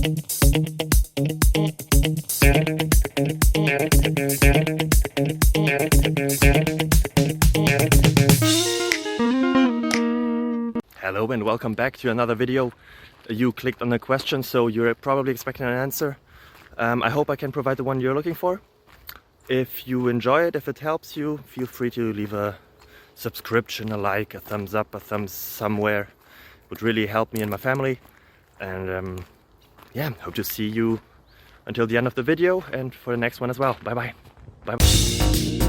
Hello and welcome back to another video. You clicked on a question, so you're probably expecting an answer. I hope I can provide the one you're looking for. If you enjoy it, if it helps you, feel free to leave a subscription, a like, a thumbs up, a thumbs somewhere. It would really help me and my family. And yeah, hope to see you until the end of the video and for the next one as well. Bye bye. Bye bye.